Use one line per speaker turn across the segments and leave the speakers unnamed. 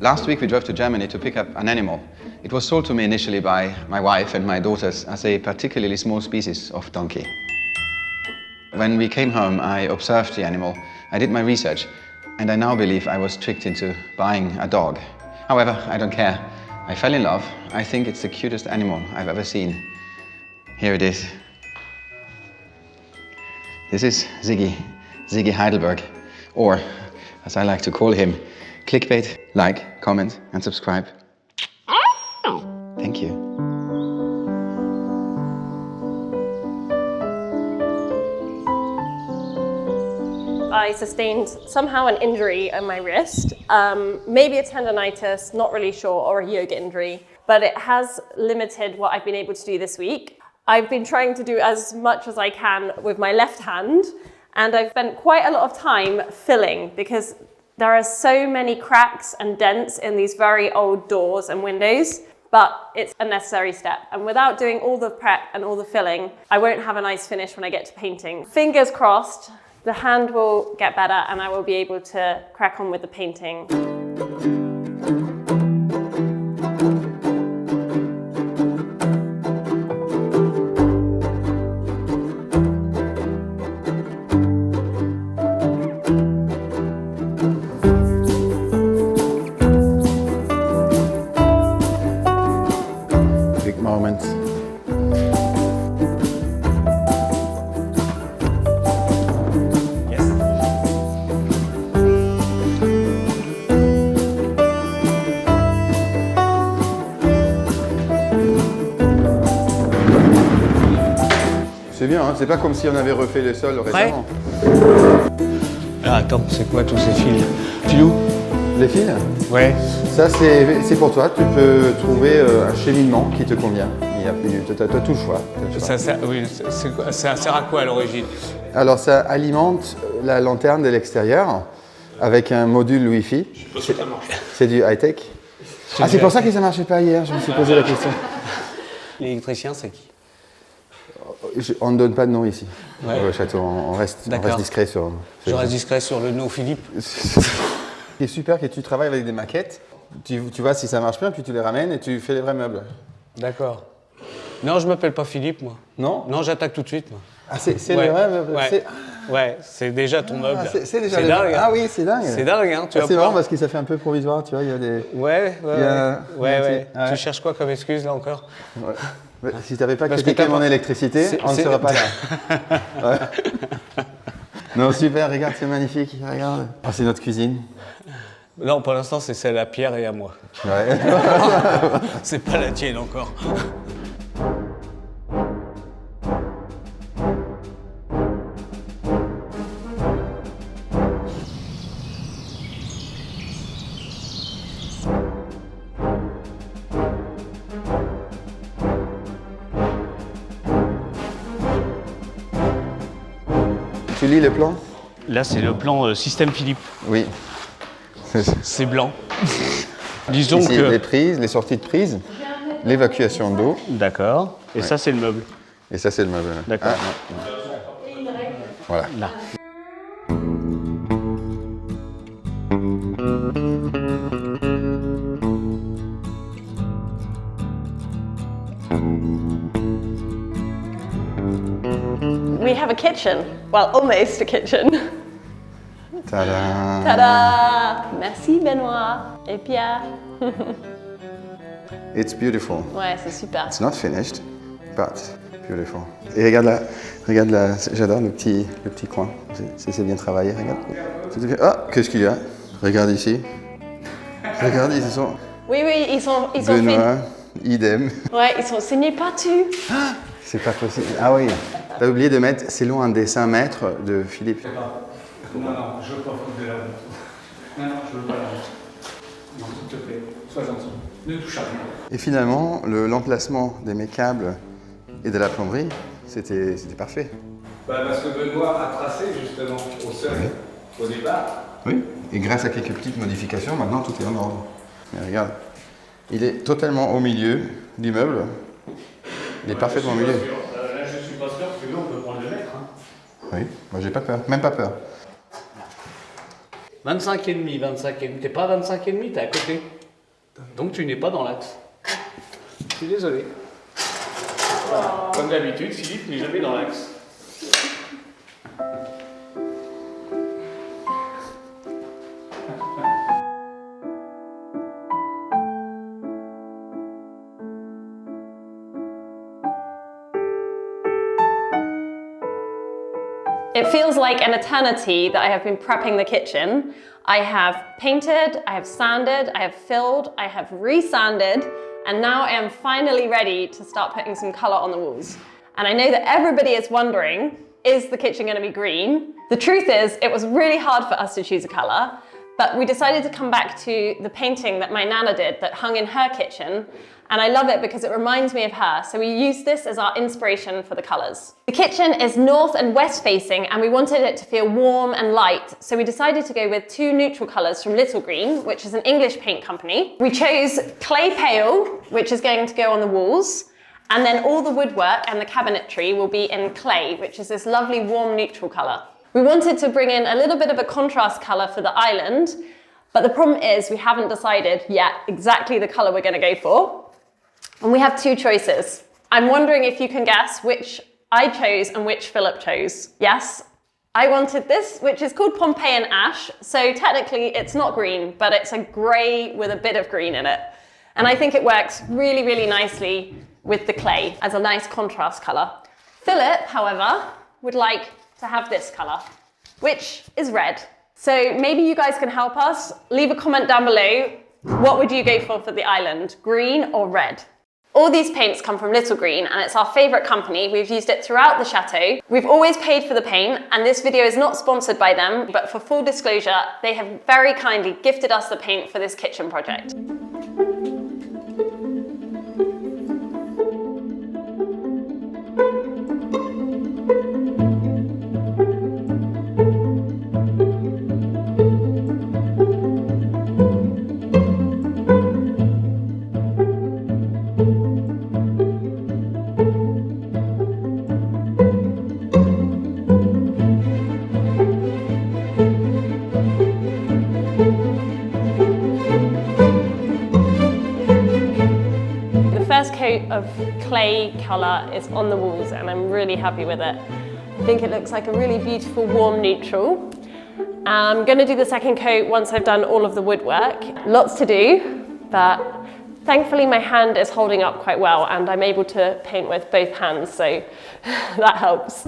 Last week we drove to Germany to pick up an animal. It was sold to me initially by my wife and my daughters as a particularly small species of donkey. When we came home, I observed the animal, I did my research, and I now believe I was tricked into buying a dog. However, I don't care. I fell in love. I think it's the cutest animal I've ever seen. Here it is. This is Ziggy Heidelberg, or as I like to call him, clickbait. Like, comment and subscribe. Thank you.
I sustained somehow an injury on my wrist, maybe a tendonitis, not really sure, or a yoga injury, but it has limited what I've been able to do this week. I've been trying to do as much as I can with my left hand, and I've spent quite a lot of time filling because there are so many cracks and dents in these very old doors and windows, but it's a necessary step. And without doing all the prep and all the filling, I won't have a nice finish when I get to painting. Fingers crossed, the hand will get better and I will be able to crack on with the painting.
Big moment. C'est bien, hein, c'est pas comme si on avait refait le sol récemment.
Ah, attends, c'est quoi tous ces fils? Filou?
Les fils?
Ouais.
Ça c'est pour toi, tu peux trouver un cheminement qui te convient. Il y a plus, t'as tout le choix.
Ça sert à quoi à l'origine?
Alors ça alimente la lanterne de l'extérieur avec un module Wi-Fi. C'est du high-tech. Ah, c'est pour ça que ça marchait pas hier, je me suis posé la question.
L'électricien, c'est qui?
On ne donne pas de nom ici,
ouais.
Au château, on reste discret sur...
Je reste discret sur le nom Philippe.
Ce qui est super, que tu travailles avec des maquettes, tu vois si ça marche bien, puis tu les ramènes et tu fais les vrais meubles.
D'accord. Non, je m'appelle pas Philippe, moi.
Non?
Non, j'attaque tout de suite, moi.
Ah, c'est le vrai meuble?
Ouais, ouais, c'est déjà ton meuble.
C'est déjà
dingue. Hein.
Ah oui, c'est dingue.
C'est dingue, hein, tu vois.
C'est marrant parce que ça fait un peu provisoire, tu vois, il y a des...
Ouais.
Ouais.
Tu cherches quoi comme excuse, là, encore?
Ouais. Si tu n'avais pas critiqué mon électricité, on ne serait pas là. Ouais. Non, super, regarde, c'est magnifique, regarde. Oh, c'est notre cuisine.
Non, pour l'instant, c'est celle à Pierre et à moi.
Ouais.
C'est pas la tienne encore.
Tu lis le plan?
Là, c'est le plan système Philippe.
Oui.
C'est blanc. Disons
ici,
que...
les prises, les sorties de prises, l'évacuation d'eau.
D'accord. Et ça, c'est le meuble.
Et ça, c'est le meuble.
D'accord.
Voilà.
Là.
We have a kitchen. Well, almost a kitchen.
Tada!
Tada! Merci Benoît et Pierre.
It's beautiful.
Ouais, c'est super.
It's not finished, but beautiful. Et regarde là, j'adore le petit coin. C'est bien travaillé, regarde. Ah, qu'est-ce qu'il y a? Regarde ici. Regarde, ils sont...
Oui, ils sont
Benoît, idem.
Ouais, ils sont signés partout.
Ah, c'est pas possible. Ah oui, t'as oublié de mettre, c'est long, un dessin maître de Philippe.
Non, je veux pas foutre de la honte. Non, je veux pas la honte. Non, s'il te plaît, sois gentil. Ne touche à rien.
Et finalement, l'emplacement de mes câbles et de la plomberie, c'était parfait.
Parce que Benoît a tracé justement au sol, au départ.
Oui, et grâce à quelques petites modifications, maintenant tout est en ordre. Mais regarde, il est totalement au milieu du meuble. Il est parfaitement au milieu.
Là, je suis pas sûr que nous, on peut prendre le mètre. Hein.
Oui, moi j'ai pas peur, même pas peur.
25,5, 25,5. T'es pas 25,5, t'es à côté. Donc tu n'es pas dans l'axe. Je suis désolé. Voilà. Comme d'habitude, Philippe n'est jamais dans l'axe.
It feels like an eternity that I have been prepping the kitchen. I have painted, I have sanded, I have filled, I have resanded, and now I am finally ready to start putting some colour on the walls. And I know that everybody is wondering, is the kitchen going to be green? The truth is, it was really hard for us to choose a colour, but we decided to come back to the painting that my Nana did that hung in her kitchen. And I love it because it reminds me of her, so we used this as our inspiration for the colours. The kitchen is north and west facing, and we wanted it to feel warm and light, so we decided to go with two neutral colours from Little Green, which is an English paint company. We chose clay pale, which is going to go on the walls, and then all the woodwork and the cabinetry will be in clay, which is this lovely warm neutral colour. We wanted to bring in a little bit of a contrast colour for the island, but the problem is we haven't decided yet exactly the colour we're going to go for. And we have two choices. I'm wondering if you can guess which I chose and which Philip chose. Yes, I wanted this, which is called Pompeian Ash. So technically it's not green, but it's a grey with a bit of green in it. And I think it works really, really nicely with the clay as a nice contrast colour. Philip, however, would like to have this colour, which is red. So maybe you guys can help us. Leave a comment down below. What would you go for the island, green or red? All these paints come from Little Green, and it's our favourite company. We've used it throughout the chateau. We've always paid for the paint, and this video is not sponsored by them, but for full disclosure, they have very kindly gifted us the paint for this kitchen project. Coat of clay colour is on the walls, and I'm really happy with it. I think it looks like a really beautiful warm neutral. I'm going to do the second coat once I've done all of the woodwork. Lots to do, but thankfully my hand is holding up quite well and I'm able to paint with both hands, so that helps.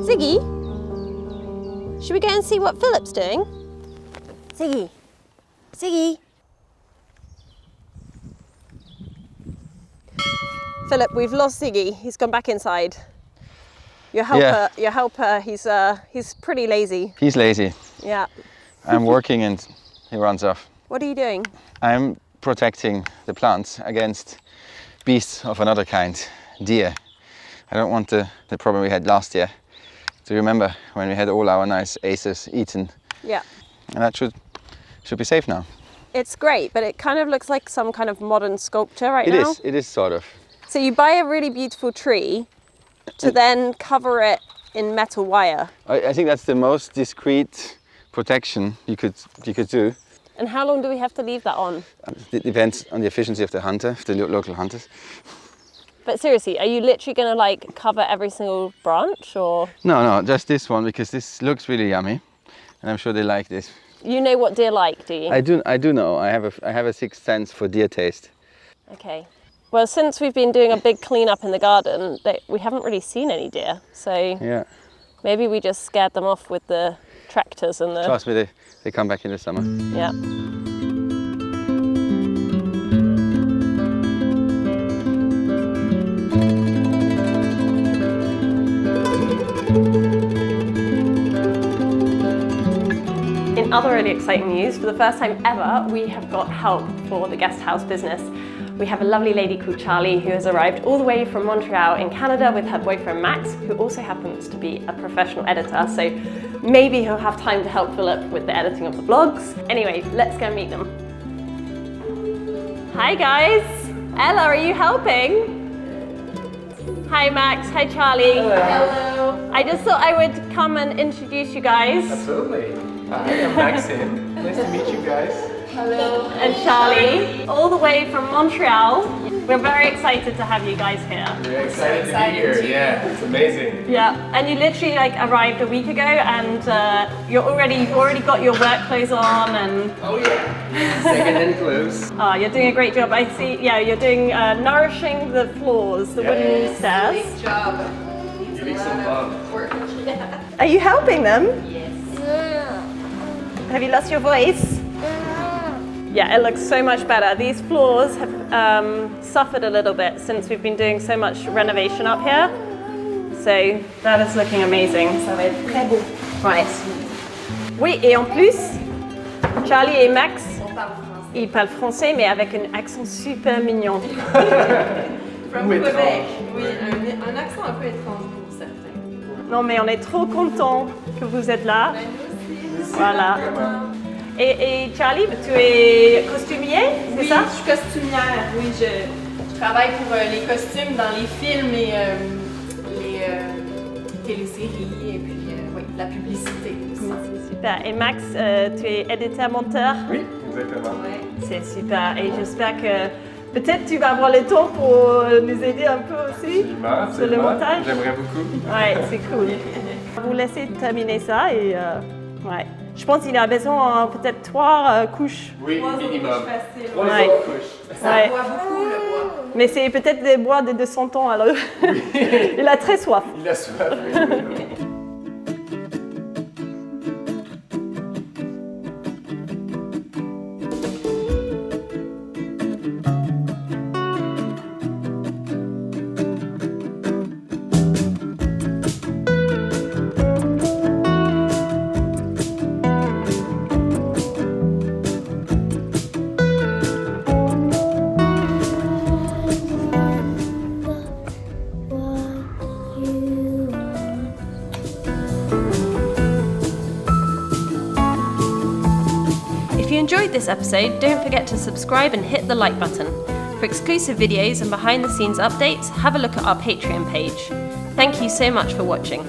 Ziggy, should we go and see what Philip's doing? Ziggy. Philip, we've lost Ziggy. He's gone back inside. Your helper, he's pretty lazy.
He's lazy.
Yeah.
I'm working and he runs off.
What are you doing?
I'm protecting the plants against beasts of another kind, deer. I don't want the problem we had last year. Do you remember when we had all our nice aces eaten? Yeah. And that should be safe now.
It's great, but it kind of looks like some kind of modern sculpture right now.
It is sort of.
So you buy a really beautiful tree to then cover it in metal wire.
I think that's the most discreet protection you could do.
And how long do we have to leave that on?
It depends on the efficiency of the hunter, of the local hunters.
But seriously, are you literally going to like cover every single branch or?
No, just this one because this looks really yummy, and I'm sure they like this.
You know what deer like, do you?
I do know. I have a sixth sense for deer taste.
Okay. Well, since we've been doing a big clean-up in the garden, we haven't really seen any deer. So
Yeah.
maybe we just scared them off with the tractors and the...
Trust me, they come back in the summer.
Yeah. In other really exciting news, for the first time ever, we have got help for the guest house business. We have a lovely lady called Charlie who has arrived all the way from Montreal in Canada with her boyfriend Max, who also happens to be a professional editor, so maybe he'll have time to help Philip with the editing of the vlogs. Anyway, let's go meet them. Hi guys! Ella, are you helping? Hi Max, hi Charlie.
Hello.
I just thought I would come and introduce you guys.
Absolutely. Hi, I'm Maxim. Nice to meet you guys.
Hello. And Charlie, all the way from Montreal. We're very excited to have you guys here.
We're excited to be here. Yeah, it's amazing.
Yeah, and you literally like arrived a week ago, and you've already got your work clothes on, and
Oh yeah. Second-hand clothes.
you're doing a great job. I see. Yeah, you're doing nourishing the floors, the wooden stairs.
Great job.
Giving some love.
Are you helping them? Yes. Have you lost your voice? Yeah, it looks so much better. These floors have suffered a little bit since we've been doing so much renovation up here. So that is looking amazing. Ça va être très beau. Right. Oui, et en plus, Charlie et Max, ils parlent français, mais avec un accent super mignon.
From Quebec. Oui, un accent un peu étrange pour certains.
Non, mais on est trop contents que vous êtes là.
Nous aussi.
Voilà. Et Charlie, tu es costumier, c'est
Oui,
ça?
je suis costumière. Oui, je travaille pour les costumes dans les films et les téléséries et puis oui, la publicité aussi.
C'est super. Et Max, tu es éditeur-monteur?
Oui, exactement.
Ouais.
C'est super. Et j'espère que peut-être tu vas avoir le temps pour nous aider un peu aussi
Absolument,
sur le montage.
J'aimerais beaucoup.
Ouais, c'est cool. Vous laissez terminer ça et ouais. Je pense qu'il a besoin peut-être 3 couches.
Oui,
Trois autres
minimum.
couches faciles.
3
Ouais.
autres couches.
Ça
Ouais.
boit beaucoup le bois.
Mais c'est peut-être des bois de 200 ans alors. Il a très soif.
Il a soif. Oui.
If you enjoyed this episode, don't forget to subscribe and hit the like button. For exclusive videos and behind the scenes updates, have a look at our Patreon page. Thank you so much for watching.